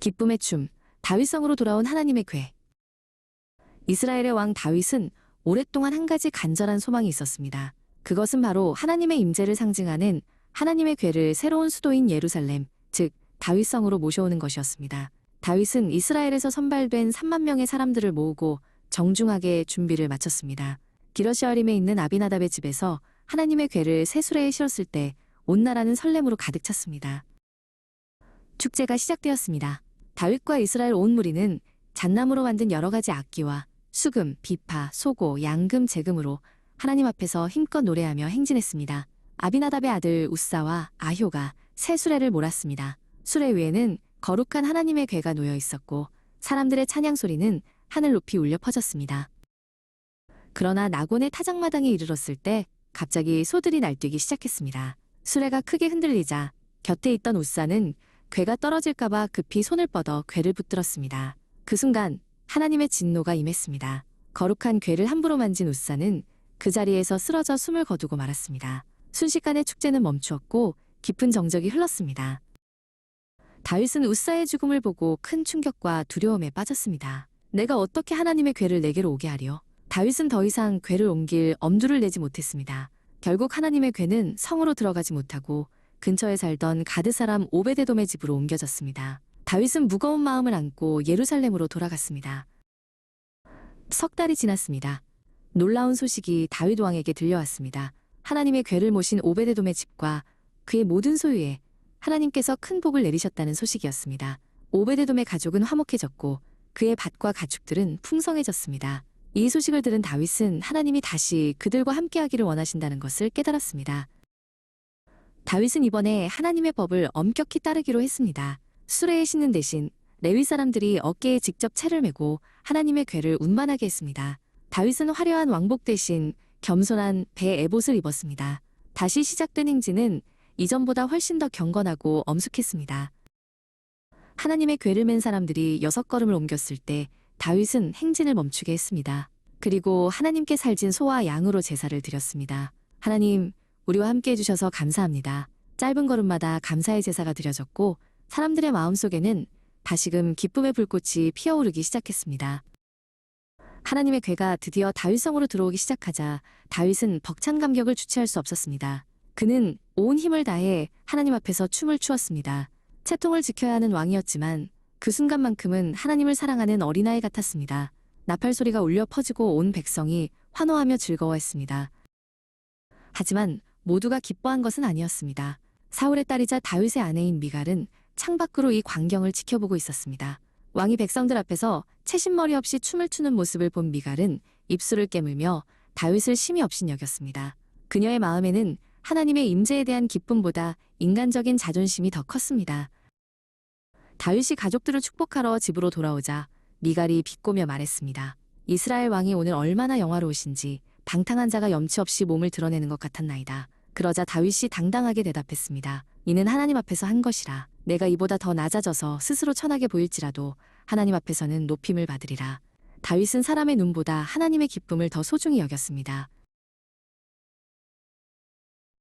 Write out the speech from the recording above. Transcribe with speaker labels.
Speaker 1: 기쁨의 춤, 다윗성으로 돌아온 하나님의 궤. 이스라엘의 왕 다윗은 오랫동안 한 가지 간절한 소망이 있었습니다. 그것은 바로 하나님의 임재를 상징하는 하나님의 궤를 새로운 수도인 예루살렘, 즉 다윗성으로 모셔오는 것이었습니다. 다윗은 이스라엘에서 선발된 3만 명의 사람들을 모으고 정중하게 준비를 마쳤습니다. 기러시아림에 있는 아비나답의 집에서 하나님의 궤를 새 수레에 실었을 때 온 나라는 설렘으로 가득 찼습니다. 축제가 시작되었습니다. 다윗과 이스라엘 온 무리는 잣나무로 만든 여러 가지 악기와 수금, 비파, 소고, 양금, 제금으로 하나님 앞에서 힘껏 노래하며 행진했습니다. 아비나답의 아들 우사와 아효가 새 수레를 몰았습니다. 수레 위에는 거룩한 하나님의 궤가 놓여 있었고 사람들의 찬양 소리는 하늘 높이 울려 퍼졌습니다. 그러나 나곤의 타작마당에 이르렀을 때 갑자기 소들이 날뛰기 시작했습니다. 수레가 크게 흔들리자 곁에 있던 우사는 궤가 떨어질까봐 급히 손을 뻗어 궤를 붙들었습니다. 그 순간 하나님의 진노가 임했습니다. 거룩한 궤를 함부로 만진 우사는 그 자리에서 쓰러져 숨을 거두고 말았습니다. 순식간에 축제는 멈추었고 깊은 정적이 흘렀습니다. 다윗은 우사의 죽음을 보고 큰 충격과 두려움에 빠졌습니다. 내가 어떻게 하나님의 궤를 내게로 오게 하리요? 다윗은 더 이상 궤를 옮길 엄두를 내지 못했습니다. 결국 하나님의 궤는 성으로 들어가지 못하고 근처에 살던 가드 사람 오베데돔의 집으로 옮겨졌습니다. 다윗은 무거운 마음을 안고 예루살렘으로 돌아갔습니다. 석 달이 지났습니다. 놀라운 소식이 다윗 왕에게 들려왔습니다. 하나님의 궤를 모신 오베데돔의 집과 그의 모든 소유에 하나님께서 큰 복을 내리셨다는 소식이었습니다. 오베데돔의 가족은 화목해졌고 그의 밭과 가축들은 풍성해졌습니다. 이 소식을 들은 다윗은 하나님이 다시 그들과 함께하기를 원하신다는 것을 깨달았습니다. 다윗은 이번에 하나님의 법을 엄격히 따르기로 했습니다. 수레에 싣는 대신 레위 사람들이 어깨에 직접 채를 메고 하나님의 궤를 운반하게 했습니다. 다윗은 화려한 왕복 대신 겸손한 배 에봇을 입었습니다. 다시 시작된 행진은 이전보다 훨씬 더 경건하고 엄숙했습니다. 하나님의 궤를 맨 사람들이 6걸음을 옮겼을 때 다윗은 행진을 멈추게 했습니다. 그리고 하나님께 살진 소와 양으로 제사를 드렸습니다. 하나님, 우리와 함께 해주셔서 감사합니다. 짧은 걸음마다 감사의 제사가 드려졌고 사람들의 마음속에는 다시금 기쁨의 불꽃이 피어오르기 시작했습니다. 하나님의 궤가 드디어 다윗성으로 들어오기 시작하자 다윗은 벅찬 감격을 주체할 수 없었습니다. 그는 온 힘을 다해 하나님 앞에서 춤을 추었습니다. 채통을 지켜야 하는 왕이었지만 그 순간만큼은 하나님을 사랑하는 어린아이 같았습니다. 나팔 소리가 울려 퍼지고 온 백성이 환호하며 즐거워했습니다. 하지만 모두가 기뻐한 것은 아니었습니다. 사울의 딸이자 다윗의 아내인 미갈은 창밖으로 이 광경을 지켜보고 있었습니다. 왕이 백성들 앞에서 채신머리 없이 춤을 추는 모습을 본 미갈은 입술을 깨물며 다윗을 심히 업신여겼습니다. 그녀의 마음에는 하나님의 임재에 대한 기쁨보다 인간적인 자존심이 더 컸습니다. 다윗이 가족들을 축복하러 집으로 돌아오자 미갈이 비꼬며 말했습니다. 이스라엘 왕이 오늘 얼마나 영화로우신지 방탕한 자가 염치 없이 몸을 드러내는 것 같았나이다. 그러자 다윗이 당당하게 대답했습니다. 이는 하나님 앞에서 한 것이라. 내가 이보다 더 낮아져서 스스로 천하게 보일지라도 하나님 앞에서는 높임을 받으리라. 다윗은 사람의 눈보다 하나님의 기쁨을 더 소중히 여겼습니다.